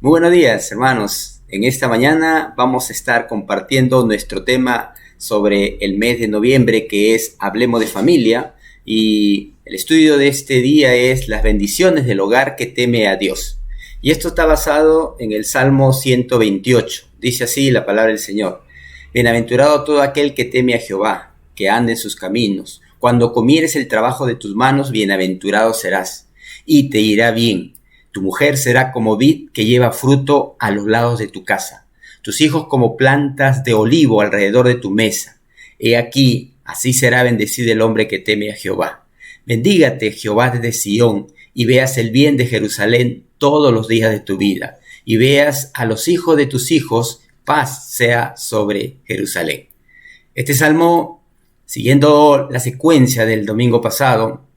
Muy buenos días, hermanos. En esta mañana vamos a estar compartiendo nuestro tema sobre el mes de noviembre, que es Hablemos de Familia, y el estudio de este día es las bendiciones del hogar que teme a Dios. Y esto está basado en el Salmo 128. Dice así la palabra del Señor: Bienaventurado todo aquel que teme a Jehová, que ande en sus caminos. Cuando comieres el trabajo de tus manos, bienaventurado serás, y te irá bien. Tu mujer será como vid que lleva fruto a los lados de tu casa, tus hijos como plantas de olivo alrededor de tu mesa. He aquí, así será bendecido el hombre que teme a Jehová. Bendígate Jehová desde Sión, y veas el bien de Jerusalén todos los días de tu vida, y veas a los hijos de tus hijos, paz sea sobre Jerusalén. Este salmo, siguiendo la secuencia del domingo pasado,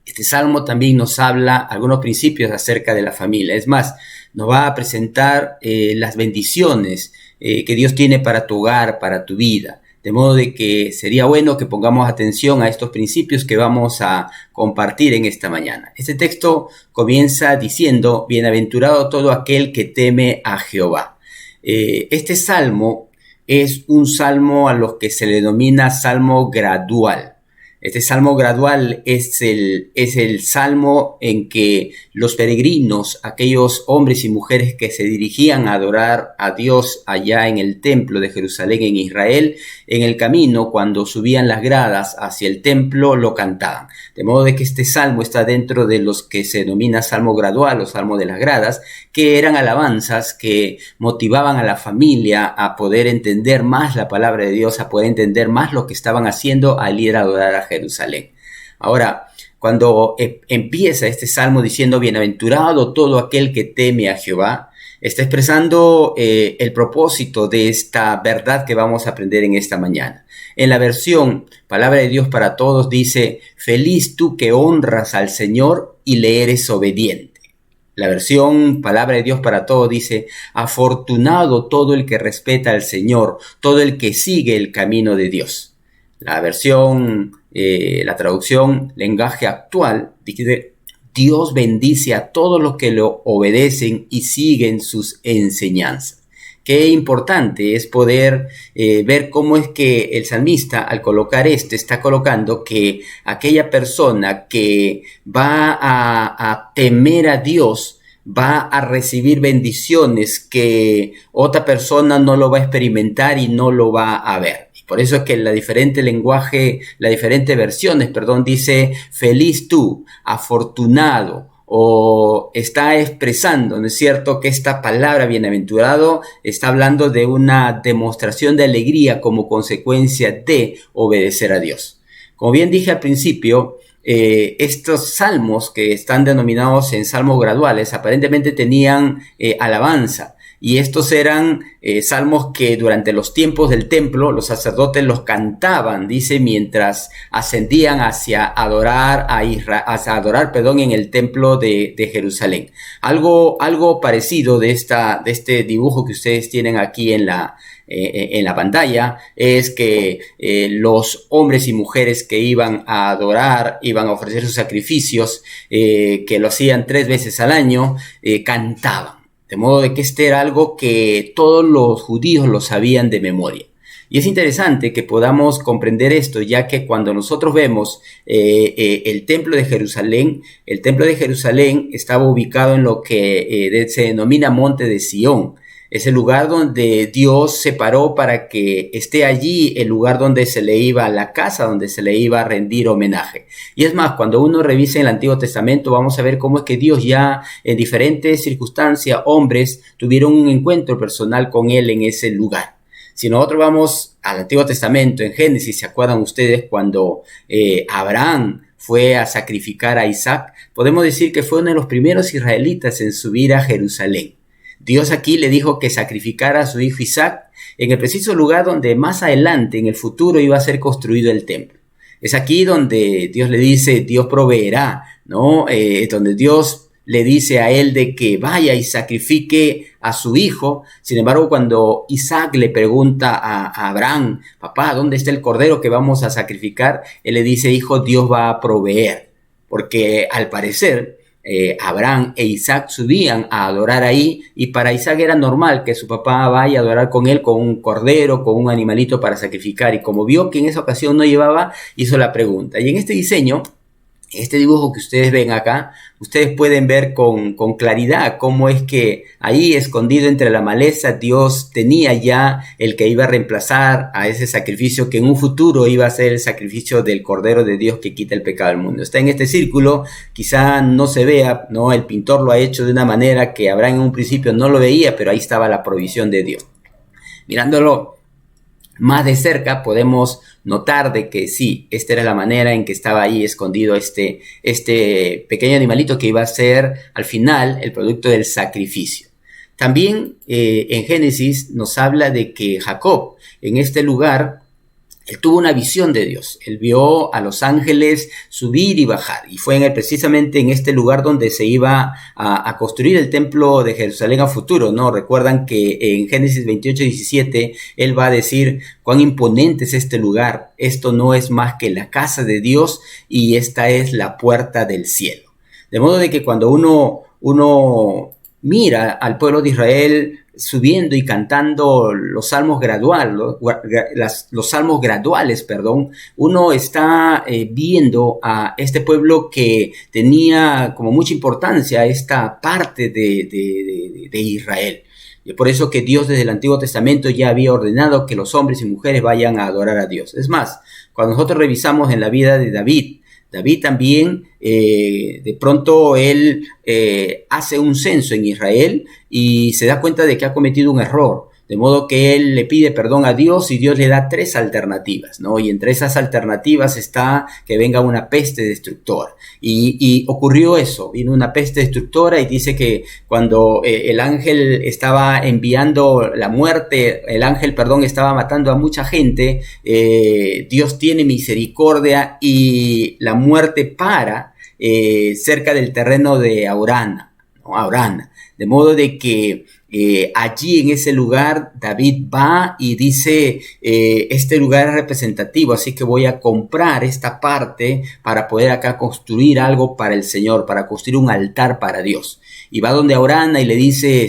este salmo también nos habla algunos principios acerca de la familia. Es más, nos va a presentar las bendiciones que Dios tiene para tu hogar, para tu vida. De modo de que sería bueno que pongamos atención a estos principios que vamos a compartir en esta mañana. Este texto comienza diciendo: Bienaventurado todo aquel que teme a Jehová. Este salmo es un salmo a lo que se le denomina salmo gradual. Este salmo gradual es el salmo en que los peregrinos, aquellos hombres y mujeres que se dirigían a adorar a Dios allá en el templo de Jerusalén en Israel, en el camino, cuando subían las gradas hacia el templo, lo cantaban. De modo de que este salmo está dentro de los que se denomina salmo gradual o salmo de las gradas, que eran alabanzas que motivaban a la familia a poder entender más la palabra de Dios, a poder entender más lo que estaban haciendo al ir a adorar a Jerusalén. Ahora, cuando empieza este salmo diciendo bienaventurado todo aquel que teme a Jehová, está expresando el propósito de esta verdad que vamos a aprender en esta mañana. En la versión Palabra de Dios para Todos dice: feliz tú que honras al Señor y le eres obediente. La versión Palabra de Dios para Todos dice: afortunado todo el que respeta al Señor, todo el que sigue el camino de Dios. La versión, la traducción lenguaje actual dice: Dios bendice a todos los que lo obedecen y siguen sus enseñanzas. Qué importante es poder ver cómo es que el salmista, al colocar esto, está colocando que aquella persona que va a temer a Dios va a recibir bendiciones que otra persona no lo va a experimentar y no lo va a ver. Por eso es que las diferentes versiones, dice feliz tú, afortunado, o está expresando, ¿no es cierto?, que esta palabra bienaventurado está hablando de una demostración de alegría como consecuencia de obedecer a Dios. Como bien dije al principio, estos salmos que están denominados en salmos graduales aparentemente tenían alabanza. Y estos eran salmos que durante los tiempos del templo los sacerdotes los cantaban, dice, mientras ascendían hacia adorar en el templo de Jerusalén. Algo parecido de este dibujo que ustedes tienen aquí en la pantalla es que los hombres y mujeres que iban a adorar, iban a ofrecer sus sacrificios, que lo hacían 3 veces al año, cantaban. De modo de que este era algo que todos los judíos lo sabían de memoria. Y es interesante que podamos comprender esto, ya que cuando nosotros vemos el templo de Jerusalén estaba ubicado en lo que se denomina Monte de Sión. Es el lugar donde Dios separó para que esté allí el lugar donde se le iba a la casa, donde se le iba a rendir homenaje. Y es más, cuando uno revisa el Antiguo Testamento, vamos a ver cómo es que Dios ya en diferentes circunstancias, hombres tuvieron un encuentro personal con él en ese lugar. Si nosotros vamos al Antiguo Testamento, en Génesis, ¿se acuerdan ustedes cuando Abraham fue a sacrificar a Isaac? Podemos decir que fue uno de los primeros israelitas en subir a Jerusalén. Dios aquí le dijo que sacrificara a su hijo Isaac en el preciso lugar donde más adelante, en el futuro, iba a ser construido el templo. Es aquí donde Dios le dice, Dios proveerá, ¿no? Donde Dios le dice a él de que vaya y sacrifique a su hijo. Sin embargo, cuando Isaac le pregunta a Abraham: papá, ¿dónde está el cordero que vamos a sacrificar? Él le dice: hijo, Dios va a proveer. Porque al parecer Abraham e Isaac subían a adorar ahí, y para Isaac era normal que su papá vaya a adorar con él con un cordero, con un animalito para sacrificar, y como vio que en esa ocasión no llevaba, hizo la pregunta. Y en este diseño, este dibujo que ustedes ven acá, ustedes pueden ver con claridad cómo es que ahí, escondido entre la maleza, Dios tenía ya el que iba a reemplazar a ese sacrificio que en un futuro iba a ser el sacrificio del Cordero de Dios que quita el pecado del mundo. Está en este círculo, quizá no se vea, ¿no? El pintor lo ha hecho de una manera que Abraham en un principio no lo veía, pero ahí estaba la provisión de Dios. Mirándolo más de cerca podemos notar de que sí, esta era la manera en que estaba ahí escondido este pequeño animalito que iba a ser al final el producto del sacrificio. También en Génesis nos habla de que Jacob en este lugar, él tuvo una visión de Dios. Él vio a los ángeles subir y bajar. Y fue precisamente en este lugar donde se iba a construir el templo de Jerusalén a futuro, ¿no? Recuerdan que en Génesis 28:17 él va a decir cuán imponente es este lugar. Esto no es más que la casa de Dios y esta es la puerta del cielo. De modo de que cuando uno mira al pueblo de Israel subiendo y cantando los salmos graduales, uno está viendo a este pueblo que tenía como mucha importancia esta parte de Israel. Y por eso que Dios desde el Antiguo Testamento ya había ordenado que los hombres y mujeres vayan a adorar a Dios. Es más, cuando nosotros revisamos en la vida de David también, de pronto él hace un censo en Israel y se da cuenta de que ha cometido un error. De modo que él le pide perdón a Dios y Dios le da 3 alternativas, ¿no? Y entre esas alternativas está que venga una peste destructora. Y ocurrió eso, vino una peste destructora y dice que cuando el ángel estaba enviando la muerte, estaba matando a mucha gente, Dios tiene misericordia y la muerte para cerca del terreno de Aurana, ¿no? Aurana. De modo de que allí en ese lugar David va y dice, este lugar es representativo, así que voy a comprar esta parte para poder acá construir algo para el Señor, para construir un altar para Dios. Y va donde Aurana y le dice,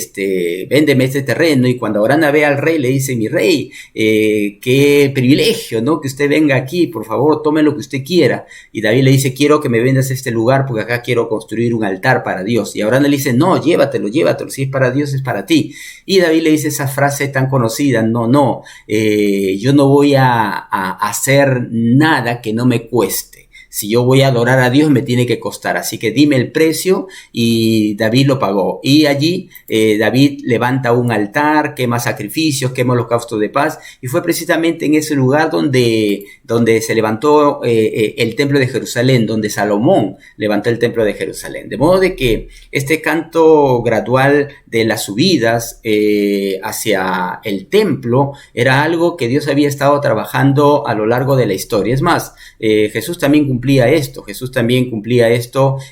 véndeme este terreno. Y cuando Aurana ve al rey, le dice, mi rey, qué privilegio, ¿no? Que usted venga aquí, por favor, tome lo que usted quiera. Y David le dice, quiero que me vendas este lugar porque acá quiero construir un altar para Dios. Y Aurana le dice, no, llévatelo, si es para Dios, es para ti. Y David le dice esa frase tan conocida, yo no voy a hacer nada que no me cueste. Si yo voy a adorar a Dios me tiene que costar, así que dime el precio, y David lo pagó. Y allí David levanta un altar, quema sacrificios, quema holocaustos de paz, y fue precisamente en ese lugar donde se levantó el templo de Jerusalén, donde Salomón levantó el templo de Jerusalén. De modo de que este canto gradual de las subidas hacia el templo era algo que Dios había estado trabajando a lo largo de la historia. Es más, Jesús también cumplía esto,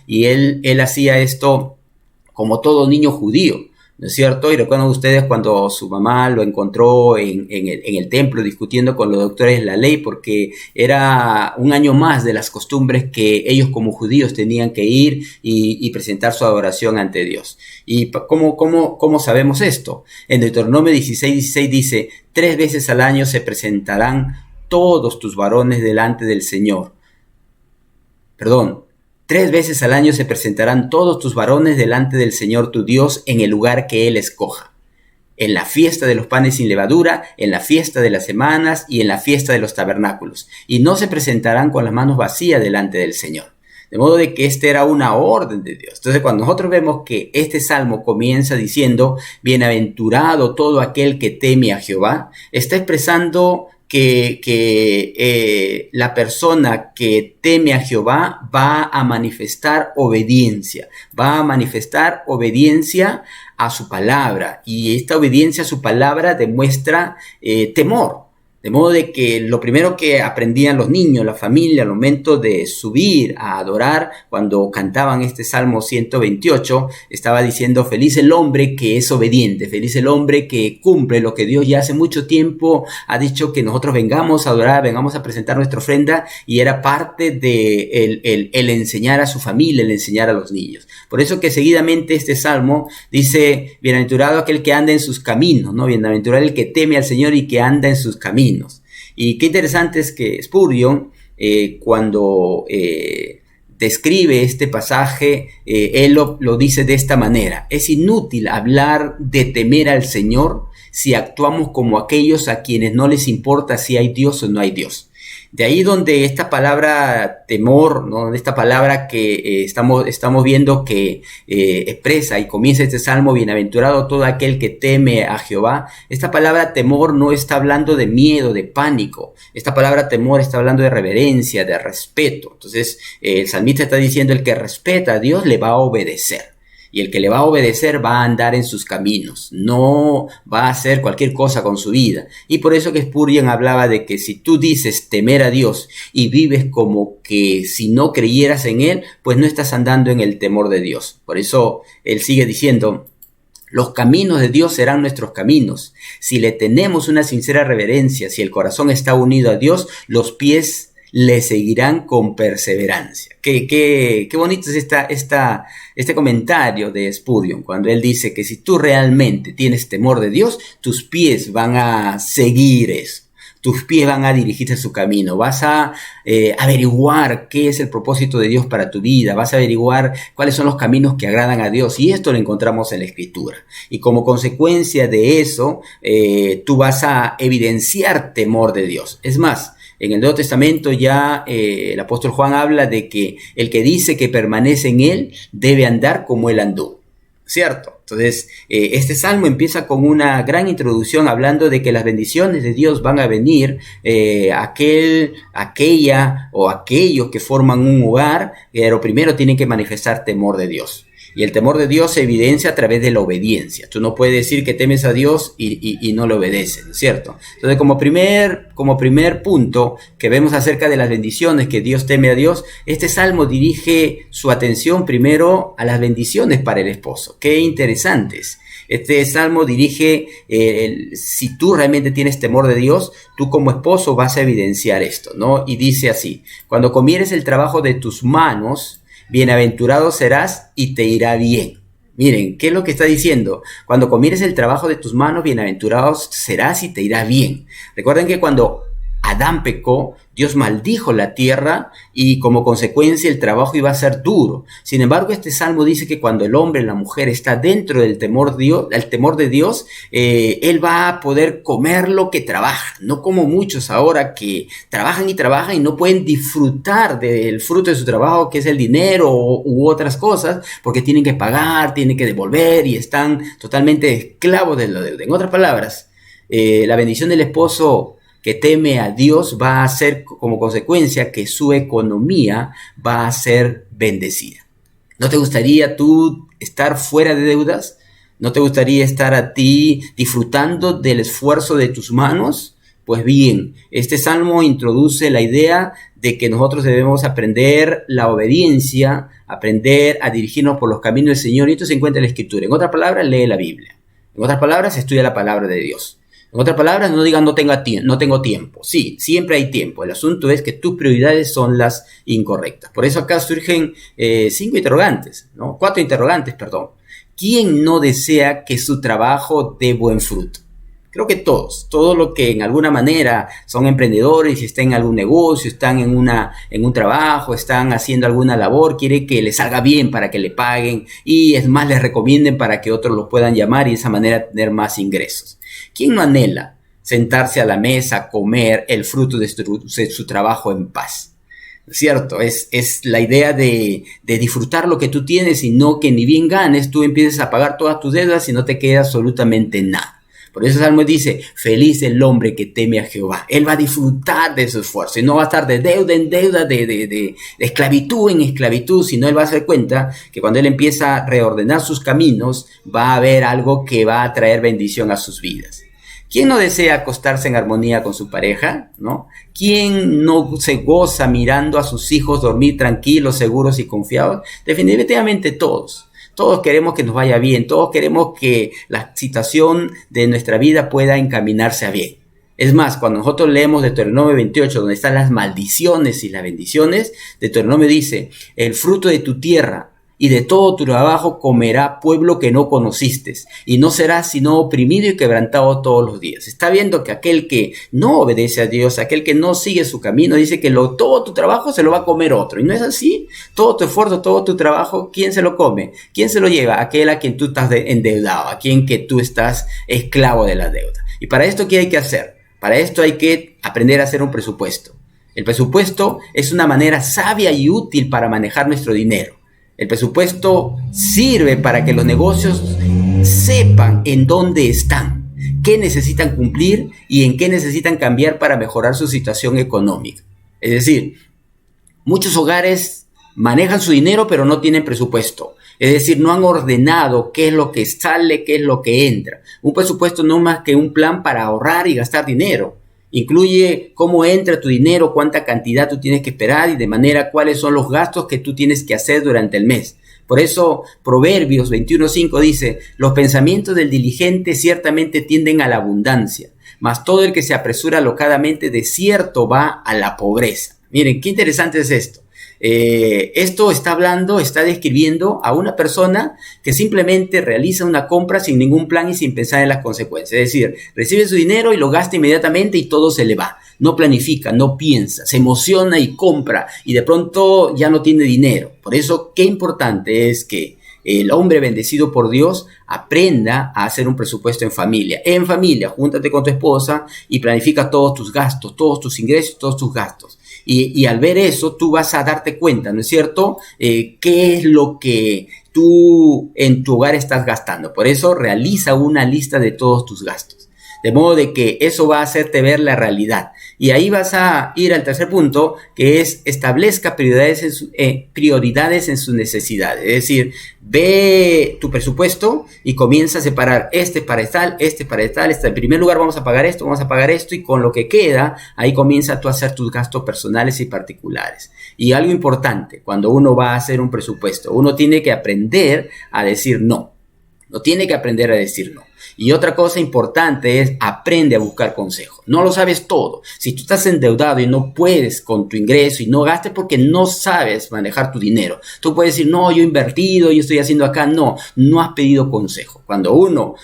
y él hacía esto como todo niño judío, ¿no es cierto? Y recuerdan ustedes cuando su mamá lo encontró en el templo discutiendo con los doctores de la ley, porque era un año más de las costumbres que ellos como judíos tenían que ir y presentar su adoración ante Dios. ¿Y cómo sabemos esto? En Deuteronomio 16:16 dice, 3 veces al año se presentarán todos tus varones delante del Señor. 3 veces al año se presentarán todos tus varones delante del Señor tu Dios en el lugar que Él escoja. En la fiesta de los panes sin levadura, en la fiesta de las semanas y en la fiesta de los tabernáculos. Y no se presentarán con las manos vacías delante del Señor. De modo de que esta era una orden de Dios. Entonces, cuando nosotros vemos que este salmo comienza diciendo, bienaventurado todo aquel que teme a Jehová, está expresando que la persona que teme a Jehová va a manifestar obediencia, a su palabra, y esta obediencia a su palabra demuestra temor. De modo de que lo primero que aprendían los niños, la familia, al momento de subir a adorar, cuando cantaban este Salmo 128, estaba diciendo: feliz el hombre que es obediente, feliz el hombre que cumple lo que Dios ya hace mucho tiempo ha dicho que nosotros vengamos a adorar, vengamos a presentar nuestra ofrenda, y era parte de el enseñar a su familia, el enseñar a los niños. Por eso que seguidamente este Salmo dice: bienaventurado aquel que anda en sus caminos, ¿no? Bienaventurado el que teme al Señor y que anda en sus caminos. Y qué interesante es que Spurgeon, cuando describe este pasaje, él lo dice de esta manera: es inútil hablar de temer al Señor si actuamos como aquellos a quienes no les importa si hay Dios o no hay Dios. De ahí donde esta palabra temor, ¿no? Esta palabra que estamos viendo que expresa y comienza este salmo: bienaventurado todo aquel que teme a Jehová. Esta palabra temor no está hablando de miedo, de pánico. Esta palabra temor está hablando de reverencia, de respeto. Entonces el salmista está diciendo: el que respeta a Dios le va a obedecer. Y el que le va a obedecer va a andar en sus caminos, no va a hacer cualquier cosa con su vida. Y por eso que Spurgeon hablaba de que si tú dices temer a Dios y vives como que si no creyeras en Él, pues no estás andando en el temor de Dios. Por eso él sigue diciendo: los caminos de Dios serán nuestros caminos. Si le tenemos una sincera reverencia, si el corazón está unido a Dios, los pies le seguirán con perseverancia. Qué bonito es este comentario de Spurgeon, cuando él dice que si tú realmente tienes temor de Dios, tus pies van a seguir eso. Tus pies van a dirigirse a su camino, vas a averiguar qué es el propósito de Dios para tu vida, vas a averiguar cuáles son los caminos que agradan a Dios, y esto lo encontramos en la Escritura. Y como consecuencia de eso, tú vas a evidenciar temor de Dios. Es más, en el Nuevo Testamento ya el apóstol Juan habla de que el que dice que permanece en él debe andar como él anduvo, ¿cierto? Entonces, este salmo empieza con una gran introducción hablando de que las bendiciones de Dios van a venir aquella o aquellos que forman un hogar, pero primero tienen que manifestar temor de Dios. Y el temor de Dios se evidencia a través de la obediencia. Tú no puedes decir que temes a Dios y no le obedeces, ¿no es cierto? Entonces, como primer punto que vemos acerca de las bendiciones, que Dios teme a Dios, este salmo dirige su atención primero a las bendiciones para el esposo. Qué interesantes. Este salmo dirige, si tú realmente tienes temor de Dios, tú como esposo vas a evidenciar esto, ¿no? Y dice así: cuando comieres el trabajo de tus manos, bienaventurado serás y te irá bien. Miren, ¿qué es lo que está diciendo? Cuando comieres el trabajo de tus manos, bienaventurado serás y te irá bien. Recuerden que cuando Adán pecó, Dios maldijo la tierra y como consecuencia el trabajo iba a ser duro. Sin embargo, este salmo dice que cuando el hombre, la mujer está dentro del temor de Dios, él va a poder comer lo que trabaja. No como muchos ahora que trabajan y no pueden disfrutar del fruto de su trabajo, que es el dinero u otras cosas, porque tienen que pagar, tienen que devolver y están totalmente esclavos de la deuda. En otras palabras, la bendición del esposo que teme a Dios va a hacer como consecuencia que su economía va a ser bendecida. ¿No te gustaría tú estar fuera de deudas? ¿No te gustaría estar a ti disfrutando del esfuerzo de tus manos? Pues bien, este salmo introduce la idea de que nosotros debemos aprender la obediencia, aprender a dirigirnos por los caminos del Señor, y esto se encuentra en la Escritura. En otras palabras, lee la Biblia. En otras palabras, estudia la palabra de Dios. En otras palabras, no digan no tengo tiempo. Sí, siempre hay tiempo. El asunto es que tus prioridades son las incorrectas. Por eso acá surgen 4 interrogantes. ¿Quién no desea que su trabajo dé buen fruto? Creo que todos los que en alguna manera son emprendedores y están en algún negocio, están en un trabajo, están haciendo alguna labor, quiere que les salga bien para que le paguen y es más, les recomienden para que otros los puedan llamar y de esa manera tener más ingresos. ¿Quién no anhela sentarse a la mesa, comer el fruto de su trabajo en paz? ¿Cierto? Es la idea de disfrutar lo que tú tienes y no que ni bien ganes, tú empieces a pagar todas tus deudas y no te queda absolutamente nada. Por eso el Salmo dice: feliz el hombre que teme a Jehová. Él va a disfrutar de su esfuerzo y no va a estar de deuda en deuda, de esclavitud en esclavitud, sino él va a darse cuenta que cuando él empieza a reordenar sus caminos, va a haber algo que va a traer bendición a sus vidas. ¿Quién no desea acostarse en armonía con su pareja, no? ¿Quién no se goza mirando a sus hijos dormir tranquilos, seguros y confiados? Definitivamente todos. Todos queremos que nos vaya bien, todos queremos que la situación de nuestra vida pueda encaminarse a bien. Es más, cuando nosotros leemos Deuteronomio 28, donde están las maldiciones y las bendiciones, Deuteronomio dice, el fruto de tu tierra y de todo tu trabajo comerá pueblo que no conociste, y no serás sino oprimido y quebrantado todos los días. Está viendo que aquel que no obedece a Dios, aquel que no sigue su camino, dice que todo tu trabajo se lo va a comer otro. Y no es así. Todo tu esfuerzo, todo tu trabajo, ¿quién se lo come? ¿Quién se lo lleva? Aquel a quien tú estás endeudado, a quien que tú estás esclavo de la deuda. ¿Y para esto qué hay que hacer? Para esto hay que aprender a hacer un presupuesto. El presupuesto es una manera sabia y útil para manejar nuestro dinero. El presupuesto sirve para que los negocios sepan en dónde están, qué necesitan cumplir y en qué necesitan cambiar para mejorar su situación económica. Es decir, muchos hogares manejan su dinero pero no tienen presupuesto. Es decir, no han ordenado qué es lo que sale, qué es lo que entra. Un presupuesto no es más que un plan para ahorrar y gastar dinero. Incluye cómo entra tu dinero, cuánta cantidad tú tienes que esperar y de manera cuáles son los gastos que tú tienes que hacer durante el mes. Por eso Proverbios 21:5 dice, los pensamientos del diligente ciertamente tienden a la abundancia, mas todo el que se apresura alocadamente de cierto va a la pobreza. Miren, qué interesante es esto. Esto está describiendo a una persona que simplemente realiza una compra sin ningún plan y sin pensar en las consecuencias. Es decir, recibe su dinero y lo gasta inmediatamente y todo se le va. No planifica, no piensa, se emociona y compra y de pronto ya no tiene dinero. Por eso, qué importante es que el hombre bendecido por Dios aprenda a hacer un presupuesto en familia. En familia, júntate con tu esposa y planifica todos tus gastos, todos tus ingresos, todos tus gastos. Y al ver eso, tú vas a darte cuenta, ¿no es cierto?, qué es lo que tú en tu hogar estás gastando. Por eso, realiza una lista de todos tus gastos. De modo de que eso va a hacerte ver la realidad. Y ahí vas a ir al tercer punto, que es establezca prioridades en sus necesidades. Es decir, ve tu presupuesto y comienza a separar este para tal. En primer lugar vamos a pagar esto y con lo que queda, ahí comienza tú a hacer tus gastos personales y particulares. Y algo importante, cuando uno va a hacer un presupuesto, uno tiene que aprender a decir no. No tiene que aprender a decir no. Y otra cosa importante es aprende a buscar consejo. No lo sabes todo. Si tú estás endeudado y no puedes con tu ingreso y no gastes porque no sabes manejar tu dinero. Tú puedes decir, no, yo he invertido, yo estoy haciendo acá. No has pedido consejo. Cuando uno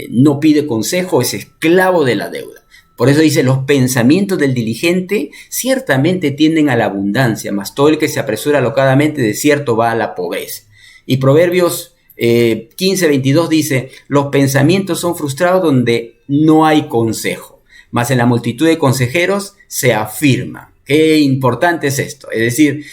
no pide consejo es esclavo de la deuda. Por eso dice, los pensamientos del diligente ciertamente tienden a la abundancia, mas todo el que se apresura alocadamente de cierto va a la pobreza. Y Proverbios 15:22 dice, los pensamientos son frustrados donde no hay consejo, mas en la multitud de consejeros se afirma. Qué importante es esto. Es decir,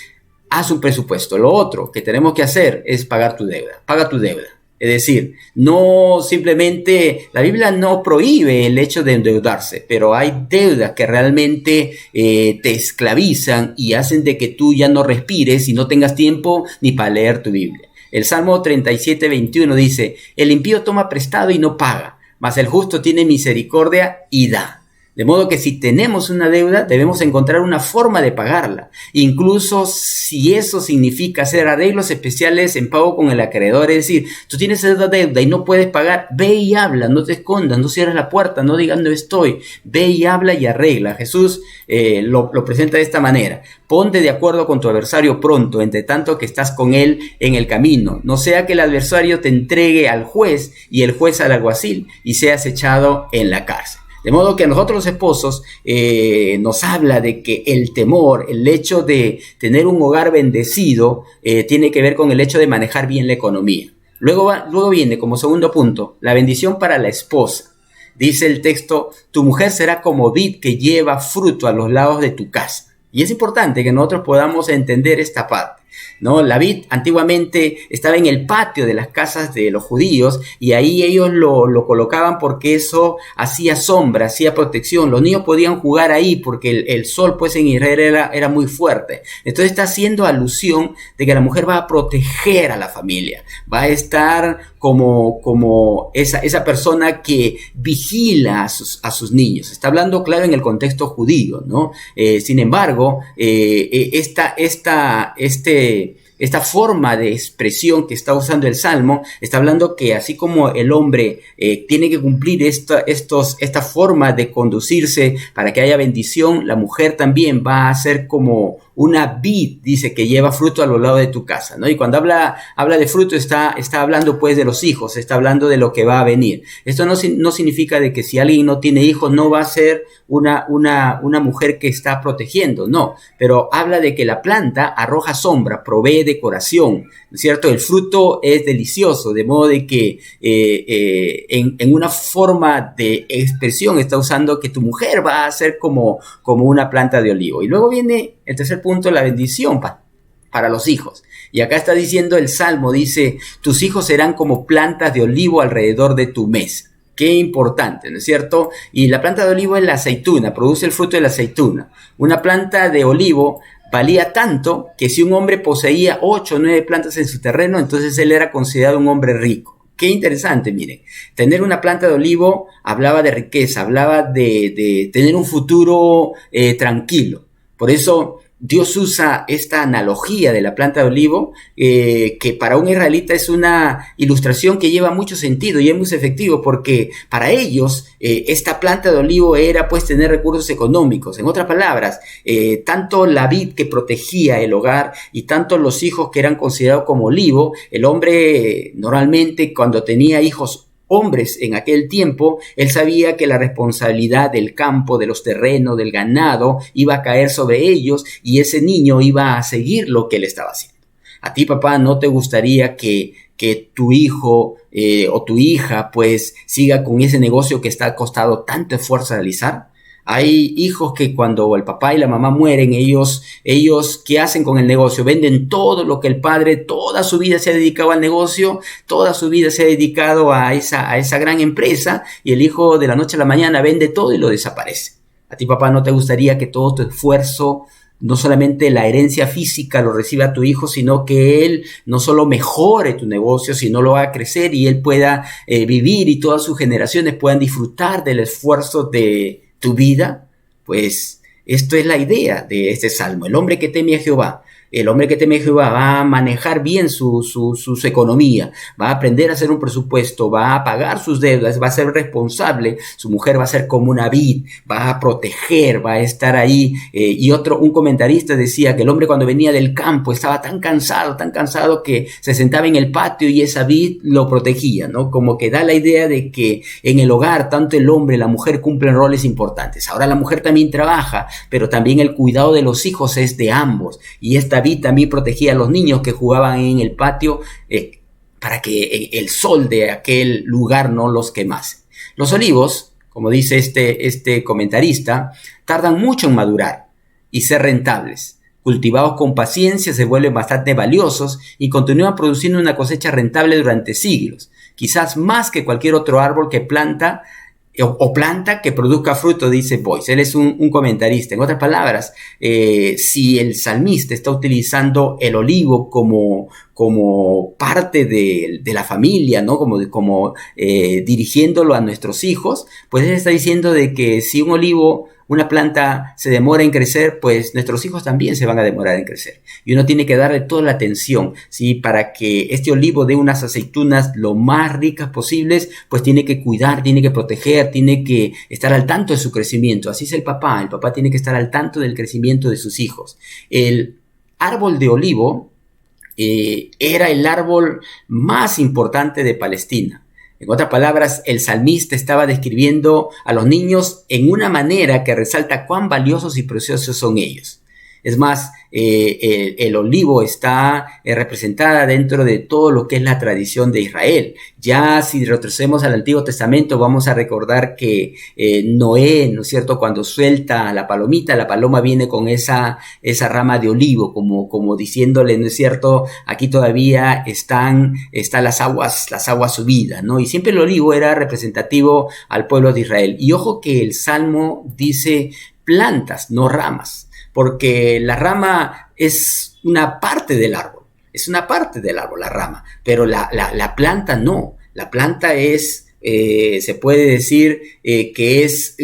haz un presupuesto. Lo otro que tenemos que hacer es pagar tu deuda. Paga tu deuda. Es decir, no simplemente, la Biblia no prohíbe el hecho de endeudarse, pero hay deudas que realmente te esclavizan y hacen de que tú ya no respires y no tengas tiempo ni para leer tu Biblia. El Salmo 37:21 dice, el impío toma prestado y no paga, mas el justo tiene misericordia y da. De modo que si tenemos una deuda, debemos encontrar una forma de pagarla. Incluso si eso significa hacer arreglos especiales en pago con el acreedor. Es decir, tú tienes esa deuda y no puedes pagar, ve y habla, no te escondas, no cierres la puerta, no digas no estoy. Ve y habla y arregla. Jesús lo presenta de esta manera. Ponte de acuerdo con tu adversario pronto, entre tanto que estás con él en el camino. No sea que el adversario te entregue al juez y el juez al alguacil y seas echado en la cárcel. De modo que a nosotros los esposos nos habla de que el temor, el hecho de tener un hogar bendecido, tiene que ver con el hecho de manejar bien la economía. Luego viene como segundo punto, la bendición para la esposa. Dice el texto, tu mujer será como vid que lleva fruto a los lados de tu casa. Y es importante que nosotros podamos entender esta parte. ¿no? La vid antiguamente estaba en el patio de las casas de los judíos y ahí ellos lo colocaban porque eso hacía sombra, hacía protección. Los niños podían jugar ahí porque el sol pues en Israel era muy fuerte. Entonces está haciendo alusión de que la mujer va a proteger a la familia, va a estar como esa persona que vigila a sus niños. Está hablando, claro, en el contexto judío, ¿no? Sin embargo, esta forma de expresión que está usando el Salmo está hablando que así como el hombre tiene que cumplir esta forma de conducirse para que haya bendición, la mujer también va a ser como una vid, dice, que lleva fruto a lo largo de tu casa, ¿no? Y cuando habla de fruto está hablando pues de los hijos, está hablando de lo que va a venir. Esto no significa de que si alguien no tiene hijos no va a ser una mujer que está protegiendo, no, pero habla de que la planta arroja sombra, provee decoración, ¿no es cierto? El fruto es delicioso, de modo de que en una forma de expresión está usando que tu mujer va a ser como una planta de olivo. Y luego viene el tercer punto, la bendición para los hijos. Y acá está diciendo el Salmo, dice, tus hijos serán como plantas de olivo alrededor de tu mesa. Qué importante, ¿no es cierto? Y la planta de olivo es la aceituna, produce el fruto de la aceituna. Una planta de olivo valía tanto que si un hombre poseía 8 o 9 plantas en su terreno, entonces él era considerado un hombre rico. Qué interesante, miren. Tener una planta de olivo hablaba de riqueza, hablaba de tener un futuro tranquilo. Por eso Dios usa esta analogía de la planta de olivo, que para un israelita es una ilustración que lleva mucho sentido y es muy efectivo, porque para ellos esta planta de olivo era pues tener recursos económicos. En otras palabras, tanto la vid que protegía el hogar y tanto los hijos que eran considerados como olivo, el hombre normalmente cuando tenía hijos hombres en aquel tiempo, él sabía que la responsabilidad del campo, de los terrenos, del ganado, iba a caer sobre ellos y ese niño iba a seguir lo que él estaba haciendo. A ti, papá, ¿no te gustaría que tu hijo o tu hija pues siga con ese negocio que está costado tanto esfuerzo realizar? Hay hijos que cuando el papá y la mamá mueren, ellos ¿qué hacen con el negocio? Venden todo lo que el padre toda su vida se ha dedicado al negocio, toda su vida se ha dedicado a esa gran empresa, y el hijo de la noche a la mañana vende todo y lo desaparece. ¿A ti, papá, no te gustaría que todo tu esfuerzo, no solamente la herencia física lo reciba tu hijo, sino que él no solo mejore tu negocio, sino lo haga crecer y él pueda vivir y todas sus generaciones puedan disfrutar del esfuerzo de tu vida? Pues esto es la idea de este salmo. El hombre que teme a Jehová va a manejar bien su economía, va a aprender a hacer un presupuesto, va a pagar sus deudas, va a ser responsable, su mujer va a ser como una vid, va a proteger, va a estar ahí. Un comentarista decía que el hombre cuando venía del campo estaba tan cansado que se sentaba en el patio y esa vid lo protegía, ¿no? Como que da la idea de que en el hogar tanto el hombre y la mujer cumplen roles importantes. Ahora la mujer también trabaja, pero también el cuidado de los hijos es de ambos, y esta vid también protegía a los niños que jugaban en el patio para que el sol de aquel lugar no los quemase. Los olivos, como dice este comentarista, tardan mucho en madurar y ser rentables. Cultivados con paciencia se vuelven bastante valiosos y continúan produciendo una cosecha rentable durante siglos, quizás más que cualquier otro árbol que planta que produzca fruto, dice Boyce. Él es un comentarista. En otras palabras, si el salmista está utilizando el olivo como parte de la familia, ¿no? Como dirigiéndolo a nuestros hijos, pues él está diciendo de que si una planta se demora en crecer, pues nuestros hijos también se van a demorar en crecer. Y uno tiene que darle toda la atención, ¿sí? Para que este olivo dé unas aceitunas lo más ricas posibles, pues tiene que cuidar, tiene que proteger, tiene que estar al tanto de su crecimiento. Así es el papá tiene que estar al tanto del crecimiento de sus hijos. El árbol de olivo era el árbol más importante de Palestina. En otras palabras, el salmista estaba describiendo a los niños en una manera que resalta cuán valiosos y preciosos son ellos. Es más, el olivo está representada dentro de todo lo que es la tradición de Israel. Ya si retrocedemos al Antiguo Testamento, vamos a recordar que Noé, ¿no es cierto?, cuando suelta la palomita, la paloma viene con esa rama de olivo, como diciéndole, ¿no es cierto?, aquí todavía están las aguas subidas, ¿no? Y siempre el olivo era representativo al pueblo de Israel. Y ojo que el Salmo dice plantas, no ramas, porque la rama es una parte del árbol, la rama, pero la planta no. La planta es, se puede decir que es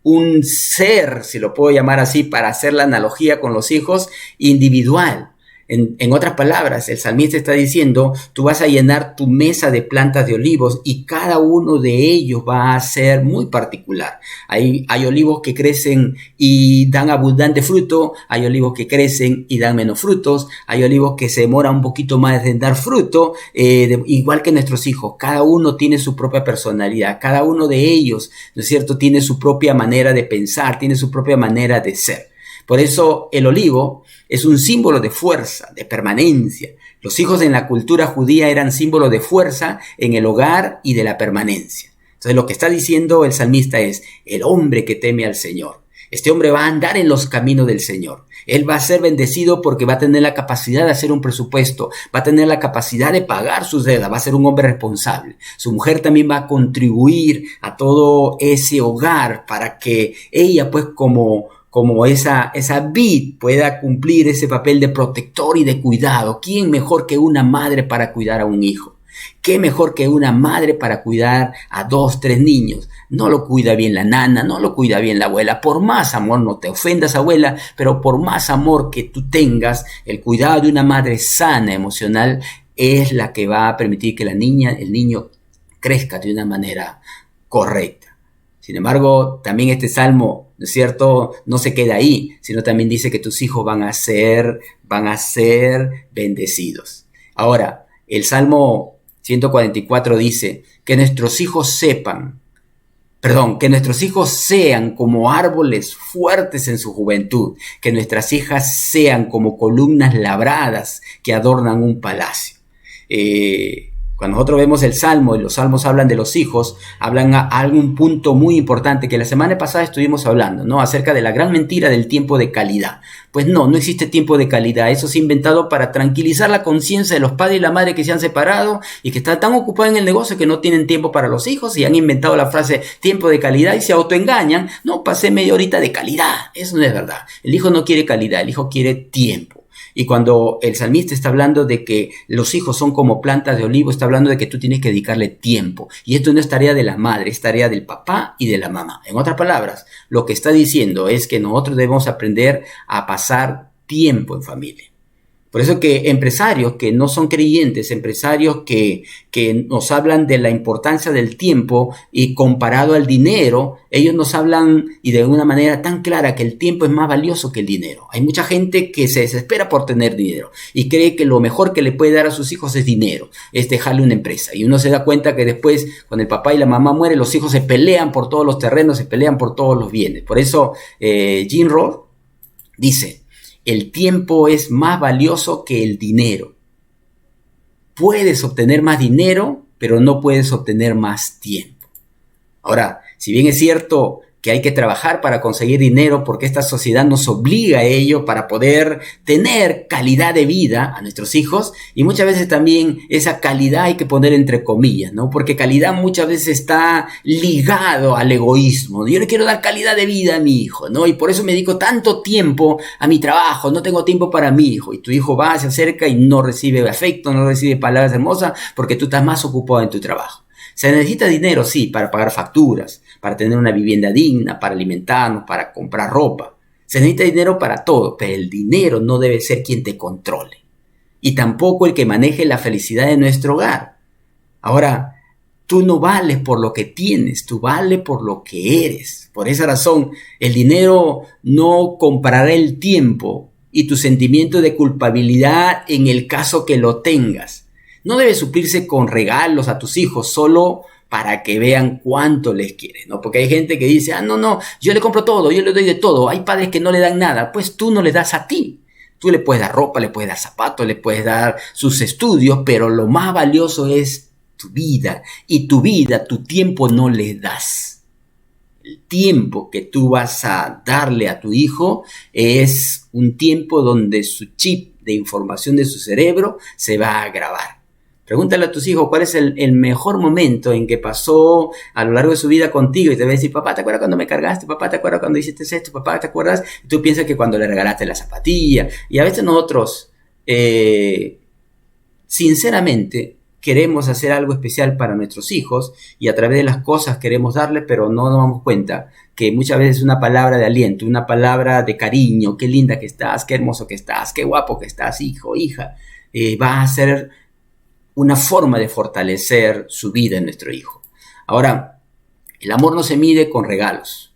un ser, si lo puedo llamar así, para hacer la analogía con los hijos, individual. En otras palabras, el salmista está diciendo, tú vas a llenar tu mesa de plantas de olivos y cada uno de ellos va a ser muy particular. Hay olivos que crecen y dan abundante fruto, hay olivos que crecen y dan menos frutos, hay olivos que se demoran un poquito más en dar fruto, igual que nuestros hijos. Cada uno tiene su propia personalidad, cada uno de ellos, ¿no es cierto?, tiene su propia manera de pensar, tiene su propia manera de ser. Por eso el olivo es un símbolo de fuerza, de permanencia. Los hijos en la cultura judía eran símbolo de fuerza en el hogar y de la permanencia. Entonces lo que está diciendo el salmista es, el hombre que teme al Señor. Este hombre va a andar en los caminos del Señor. Él va a ser bendecido porque va a tener la capacidad de hacer un presupuesto, va a tener la capacidad de pagar sus deudas, va a ser un hombre responsable. Su mujer también va a contribuir a todo ese hogar para que ella, pues, como esa vid pueda cumplir ese papel de protector y de cuidado. ¿Quién mejor que una madre para cuidar a un hijo? ¿Qué mejor que una madre para cuidar a 2, 3 niños? No lo cuida bien la nana, no lo cuida bien la abuela. Por más amor, no te ofendas, abuela, pero por más amor que tú tengas, el cuidado de una madre sana emocional es la que va a permitir que el niño crezca de una manera correcta. Sin embargo, también este salmo, ¿no es cierto?, no se queda ahí, sino también dice que tus hijos van a ser bendecidos. Ahora, el Salmo 144 dice que nuestros hijos sean como árboles fuertes en su juventud, que nuestras hijas sean como columnas labradas que adornan un palacio. Cuando nosotros vemos el Salmo, y los Salmos hablan de los hijos, hablan a algún punto muy importante que la semana pasada estuvimos hablando, ¿no?, acerca de la gran mentira del tiempo de calidad. Pues no existe tiempo de calidad. Eso se ha inventado para tranquilizar la conciencia de los padres y la madre que se han separado y que están tan ocupados en el negocio que no tienen tiempo para los hijos y han inventado la frase tiempo de calidad y se autoengañan. No, pasé media horita de calidad. Eso no es verdad. El hijo no quiere calidad, el hijo quiere tiempo. Y cuando el salmista está hablando de que los hijos son como plantas de olivo, está hablando de que tú tienes que dedicarle tiempo. Y esto no es tarea de la madre, es tarea del papá y de la mamá. En otras palabras, lo que está diciendo es que nosotros debemos aprender a pasar tiempo en familia. Por eso que empresarios que no son creyentes, empresarios que nos hablan de la importancia del tiempo y comparado al dinero, ellos nos hablan y de una manera tan clara que el tiempo es más valioso que el dinero. Hay mucha gente que se desespera por tener dinero y cree que lo mejor que le puede dar a sus hijos es dinero, es dejarle una empresa. Y uno se da cuenta que después, cuando el papá y la mamá mueren, los hijos se pelean por todos los terrenos, se pelean por todos los bienes. Por eso Jim Rohn dice, el tiempo es más valioso que el dinero. Puedes obtener más dinero, pero no puedes obtener más tiempo. Ahora, si bien es cierto que hay que trabajar para conseguir dinero porque esta sociedad nos obliga a ello para poder tener calidad de vida a nuestros hijos, y muchas veces también esa calidad hay que poner entre comillas, ¿no? Porque calidad muchas veces está ligado al egoísmo. Yo le quiero dar calidad de vida a mi hijo, ¿no? Y por eso me dedico tanto tiempo a mi trabajo, no tengo tiempo para mi hijo. Y tu hijo va, se acerca y no recibe afecto, no recibe palabras hermosas porque tú estás más ocupado en tu trabajo. Se necesita dinero, sí, para pagar facturas, para tener una vivienda digna, para alimentarnos, para comprar ropa. Se necesita dinero para todo, pero el dinero no debe ser quien te controle. Y tampoco el que maneje la felicidad de nuestro hogar. Ahora, tú no vales por lo que tienes, tú vales por lo que eres. Por esa razón, el dinero no comprará el tiempo y tu sentimiento de culpabilidad en el caso que lo tengas. No debe suplirse con regalos a tus hijos solo para que vean cuánto les quieres, ¿no? Porque hay gente que dice, no, yo le compro todo, yo le doy de todo. Hay padres que no le dan nada, pues tú no le das a ti. Tú le puedes dar ropa, le puedes dar zapatos, le puedes dar sus estudios, pero lo más valioso es tu vida. Y tu vida, tu tiempo no le das. El tiempo que tú vas a darle a tu hijo es un tiempo donde su chip de información de su cerebro se va a grabar. Pregúntale a tus hijos cuál es el mejor momento en que pasó a lo largo de su vida contigo y te va a decir, papá, ¿te acuerdas cuando me cargaste? Papá, ¿te acuerdas cuando hiciste esto? Papá, ¿te acuerdas? Y tú piensas que cuando le regalaste la zapatilla. Y a veces nosotros, sinceramente, queremos hacer algo especial para nuestros hijos y a través de las cosas queremos darle, pero no nos damos cuenta que muchas veces una palabra de aliento, una palabra de cariño, qué linda que estás, qué hermoso que estás, qué guapo que estás, hijo, hija, va a ser una forma de fortalecer su vida en nuestro hijo. Ahora, el amor no se mide con regalos.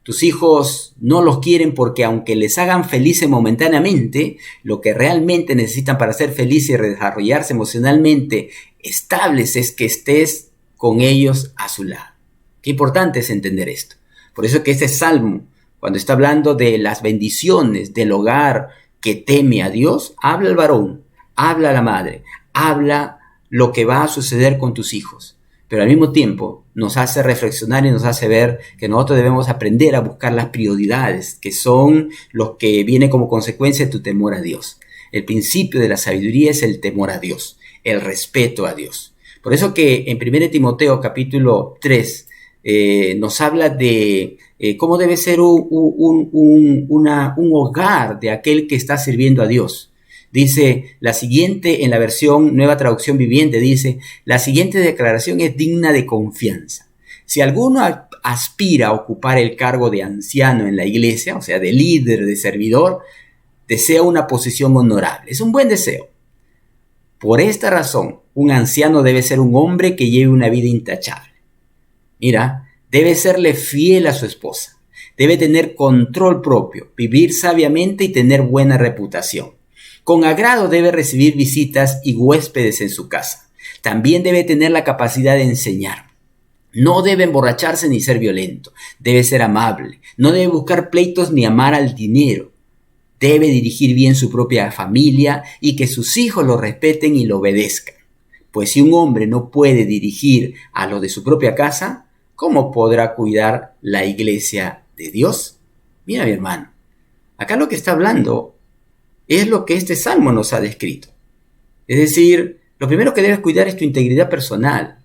Tus hijos no los quieren porque aunque les hagan felices momentáneamente, lo que realmente necesitan para ser felices y desarrollarse emocionalmente estables es que estés con ellos a su lado. Qué importante es entender esto. Por eso que este salmo, cuando está hablando de las bendiciones del hogar que teme a Dios, habla al varón, habla a la madre, habla lo que va a suceder con tus hijos, pero al mismo tiempo nos hace reflexionar y nos hace ver que nosotros debemos aprender a buscar las prioridades, que son los que vienen como consecuencia de tu temor a Dios. El principio de la sabiduría es el temor a Dios, el respeto a Dios. Por eso que en 1 Timoteo capítulo 3 nos habla de cómo debe ser un hogar de aquel que está sirviendo a Dios. Dice la siguiente, en la versión Nueva Traducción Viviente, dice, la siguiente declaración es digna de confianza. Si alguno aspira a ocupar el cargo de anciano en la iglesia, o sea, de líder, de servidor, desea una posición honorable. Es un buen deseo. Por esta razón, un anciano debe ser un hombre que lleve una vida intachable. Mira, debe serle fiel a su esposa. Debe tener control propio, vivir sabiamente y tener buena reputación. Con agrado debe recibir visitas y huéspedes en su casa. También debe tener la capacidad de enseñar. No debe emborracharse ni ser violento. Debe ser amable. No debe buscar pleitos ni amar al dinero. Debe dirigir bien su propia familia y que sus hijos lo respeten y lo obedezcan. Pues si un hombre no puede dirigir a los de su propia casa, ¿cómo podrá cuidar la iglesia de Dios? Mira, mi hermano, acá lo que está hablando es lo que este salmo nos ha descrito. Es decir, lo primero que debes cuidar es tu integridad personal.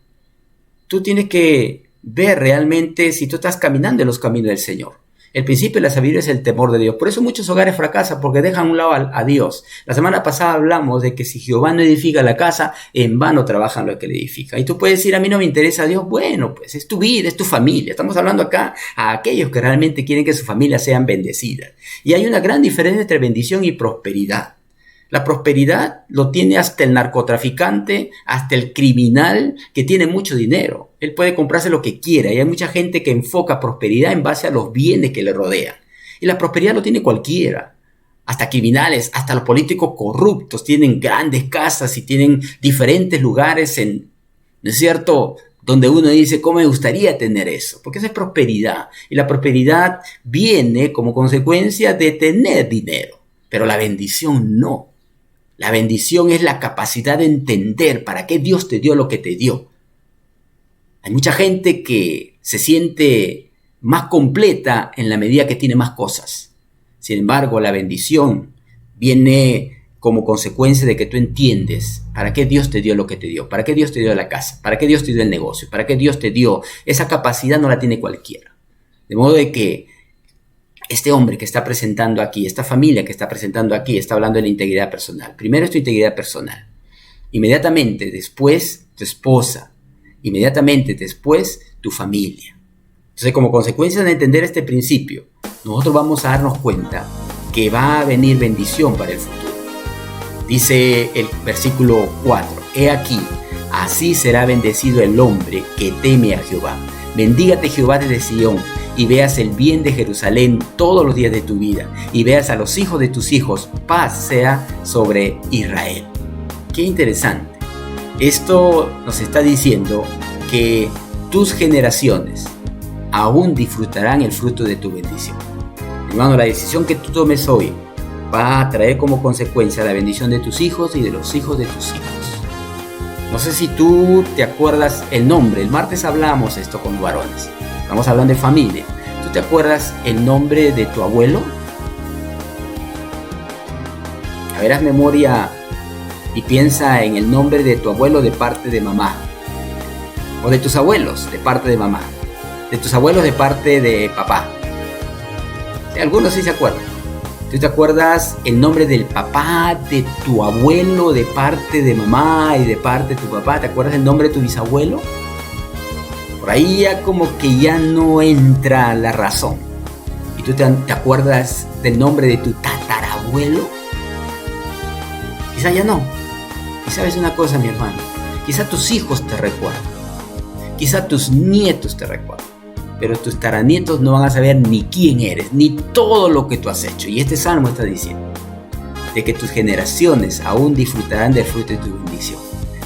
Tú tienes que ver realmente si tú estás caminando en los caminos del Señor. El principio de la sabiduría es el temor de Dios. Por eso muchos hogares fracasan, porque dejan a un lado a Dios. La semana pasada hablamos de que si Jehová no edifica la casa, en vano trabajan los que le edifican. Y tú puedes decir, a mí no me interesa a Dios. Bueno, pues es tu vida, es tu familia. Estamos hablando acá a aquellos que realmente quieren que sus familias sean bendecidas. Y hay una gran diferencia entre bendición y prosperidad. La prosperidad lo tiene hasta el narcotraficante, hasta el criminal que tiene mucho dinero. Él puede comprarse lo que quiera y hay mucha gente que enfoca prosperidad en base a los bienes que le rodean. Y la prosperidad lo tiene cualquiera. Hasta criminales, hasta los políticos corruptos tienen grandes casas y tienen diferentes lugares ¿no es cierto?, donde uno dice, ¿cómo me gustaría tener eso? Porque eso es prosperidad. Y la prosperidad viene como consecuencia de tener dinero. Pero la bendición no. La bendición es la capacidad de entender para qué Dios te dio lo que te dio. Hay mucha gente que se siente más completa en la medida que tiene más cosas. Sin embargo, la bendición viene como consecuencia de que tú entiendes para qué Dios te dio lo que te dio, para qué Dios te dio la casa, para qué Dios te dio el negocio, para qué Dios te dio. Esa capacidad no la tiene cualquiera. De modo de que este hombre que está presentando aquí, esta familia que está presentando aquí, está hablando de la integridad personal. Primero es tu integridad personal. Inmediatamente después, tu esposa. Inmediatamente después, tu familia. Entonces, como consecuencia de entender este principio, nosotros vamos a darnos cuenta que va a venir bendición para el futuro. Dice el versículo 4, he aquí, así será bendecido el hombre que teme a Jehová. Bendígate Jehová desde Sión, y veas el bien de Jerusalén todos los días de tu vida, y veas a los hijos de tus hijos, paz sea sobre Israel. Qué interesante. Esto nos está diciendo que tus generaciones aún disfrutarán el fruto de tu bendición. Hermano, la decisión que tú tomes hoy va a traer como consecuencia la bendición de tus hijos y de los hijos de tus hijos. No sé si tú te acuerdas el nombre. El martes hablamos esto con varones. Estamos hablando de familia. ¿Tú te acuerdas el nombre de tu abuelo? A ver, haz memoria y piensa en el nombre de tu abuelo de parte de mamá. O de tus abuelos de parte de mamá. De tus abuelos de parte de papá. Sí, algunos sí se acuerdan. ¿Tú te acuerdas el nombre del papá de tu abuelo de parte de mamá y de parte de tu papá? ¿Te acuerdas el nombre de tu bisabuelo? Por ahí ya como que ya no entra la razón. ¿Y tú te acuerdas del nombre de tu tatarabuelo? Quizá ya no. Y sabes una cosa, mi hermano. Quizá tus hijos te recuerdan. Quizá tus nietos te recuerdan. Pero tus taranietos no van a saber ni quién eres, ni todo lo que tú has hecho. Y este salmo está diciendo de que tus generaciones aún disfrutarán del fruto de tu bendición.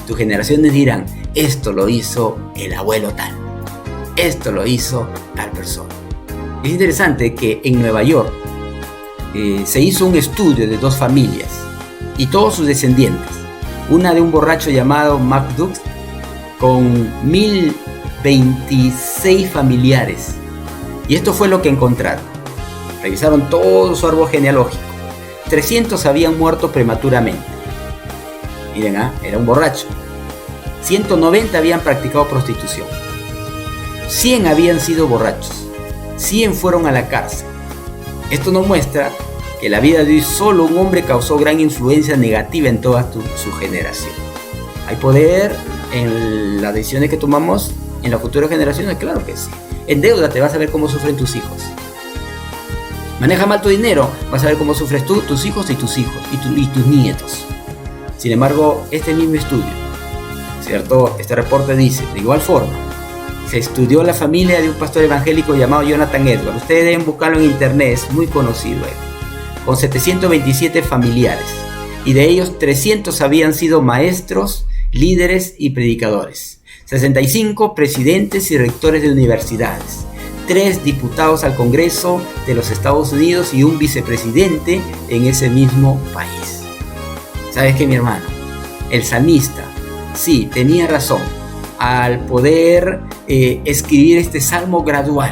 Tus generaciones dirán, esto lo hizo el abuelo tal. Esto lo hizo tal persona. Es interesante que en Nueva York se hizo un estudio de dos familias y todos sus descendientes. Una de un borracho llamado MacDuck con 1026 familiares. Y esto fue lo que encontraron. Revisaron todo su árbol genealógico. 300 habían muerto prematuramente. Miren, era un borracho. 190 habían practicado prostitución. 100 habían sido borrachos. 100 fueron a la cárcel. Esto nos muestra que la vida de solo un hombre causó gran influencia negativa en toda su generación. ¿Hay poder en las decisiones que tomamos en las futuras generaciones? Claro que sí. Endeúdate, vas a ver cómo sufren tus hijos. Maneja mal tu dinero, vas a ver cómo sufres tú, tus hijos y tus nietos. Sin embargo, este mismo estudio, ¿cierto? Este reporte dice, de igual forma, se estudió la familia de un pastor evangélico llamado Jonathan Edwards. Ustedes deben buscarlo en internet, es muy conocido él. Con 727 familiares. Y de ellos 300 habían sido maestros, líderes y predicadores. 65 presidentes y rectores de universidades. 3 diputados al Congreso de los Estados Unidos y un vicepresidente en ese mismo país. ¿Sabes qué, mi hermano? El salmista, sí, tenía razón al poder escribir este salmo gradual,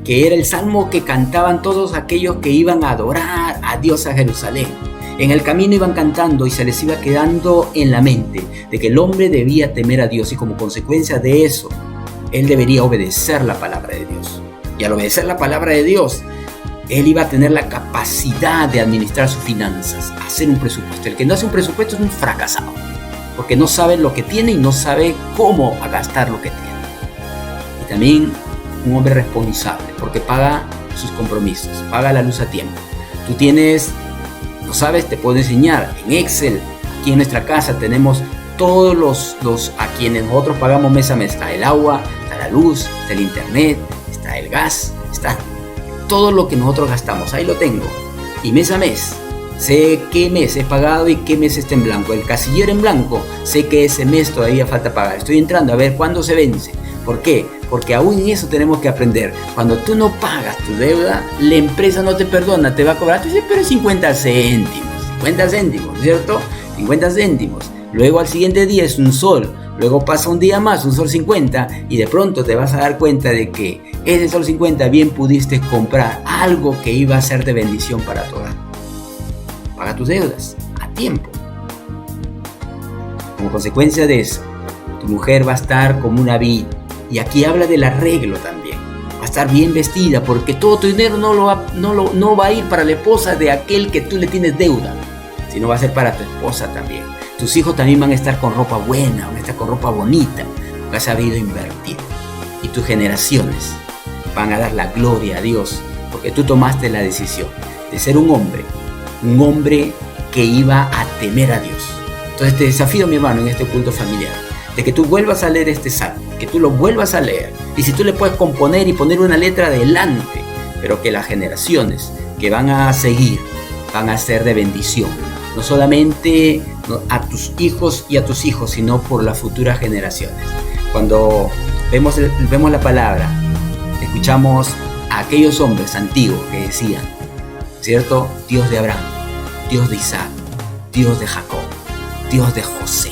que era el salmo que cantaban todos aquellos que iban a adorar a Dios a Jerusalén. En el camino iban cantando y se les iba quedando en la mente de que el hombre debía temer a Dios y como consecuencia de eso, él debería obedecer la palabra de Dios. Y al obedecer la palabra de Dios, él iba a tener la capacidad de administrar sus finanzas, hacer un presupuesto. El que no hace un presupuesto es un fracasado, porque no sabe lo que tiene y no sabe cómo gastar lo que tiene. Y también un hombre responsable, porque paga sus compromisos, paga la luz a tiempo. Tú tienes, no sabes, te puedo enseñar en Excel. Aquí en nuestra casa tenemos todos los a quienes nosotros pagamos mes a mes. Está el agua, está la luz, está el internet, está el gas, está todo lo que nosotros gastamos. Ahí lo tengo. Y mes a mes sé qué mes he pagado y qué mes está en blanco. El casillero en blanco, sé que ese mes todavía falta pagar. Estoy entrando a ver cuándo se vence. ¿Por qué? Porque aún en eso tenemos que aprender. Cuando tú no pagas tu deuda, la empresa no te perdona, te va a cobrar. Tú dices, pero 50 céntimos, ¿cierto? 50 céntimos. Luego al siguiente día es un sol. Luego pasa un día más, un sol 50. Y de pronto te vas a dar cuenta de que ese sol 50 bien pudiste comprar algo que iba a ser de bendición para tu hogar. Paga tus deudas a tiempo. Como consecuencia de eso, tu mujer va a estar como una vid. Y aquí habla del arreglo también. Va a estar bien vestida porque todo tu dinero no va a ir para la esposa de aquel que tú le tienes deuda, sino va a ser para tu esposa también. Tus hijos también van a estar con ropa buena, van a estar con ropa bonita, porque has sabido invertir. Y tus generaciones van a dar la gloria a Dios porque tú tomaste la decisión de ser un hombre que iba a temer a Dios. Entonces te desafío, mi hermano, en este culto familiar, de que tú vuelvas a leer este salmo, que tú lo vuelvas a leer, y si tú le puedes componer y poner una letra adelante, pero que las generaciones que van a seguir van a ser de bendición, no solamente a tus hijos y a tus hijos, sino por las futuras generaciones. Cuando vemos la palabra, escuchamos a aquellos hombres antiguos que decían, ¿cierto? Dios de Abraham, Dios de Isaac, Dios de Jacob, Dios de José.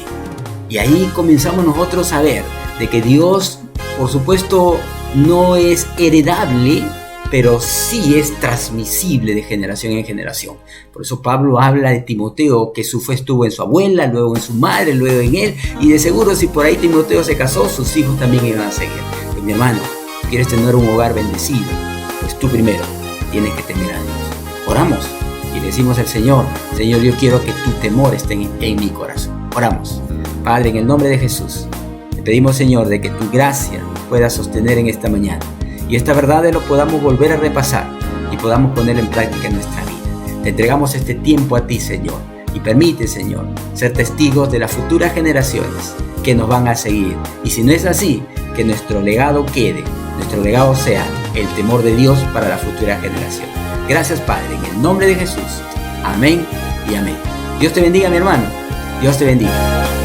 Y ahí comenzamos nosotros a ver de que Dios, por supuesto, no es heredable, pero sí es transmisible de generación en generación. Por eso Pablo habla de Timoteo, que su fe estuvo en su abuela, luego en su madre, luego en él, y de seguro si por ahí Timoteo se casó, sus hijos también iban a seguir. Pues mi hermano, quieres tener un hogar bendecido, pues tú primero tienes que temer a Dios. Oramos y le decimos al Señor, Señor, yo quiero que tu temor esté en mi corazón. Oramos. Padre, en el nombre de Jesús, te pedimos, Señor, de que tu gracia pueda sostener en esta mañana y esta verdad lo podamos volver a repasar y podamos poner en práctica en nuestra vida. Te entregamos este tiempo a ti, Señor, y permite, Señor, ser testigos de las futuras generaciones que nos van a seguir. Y si no es así, que nuestro legado quede, nuestro legado sea el temor de Dios para la futura generación. Gracias, Padre, en el nombre de Jesús. Amén y amén. Dios te bendiga, mi hermano. Dios te bendiga.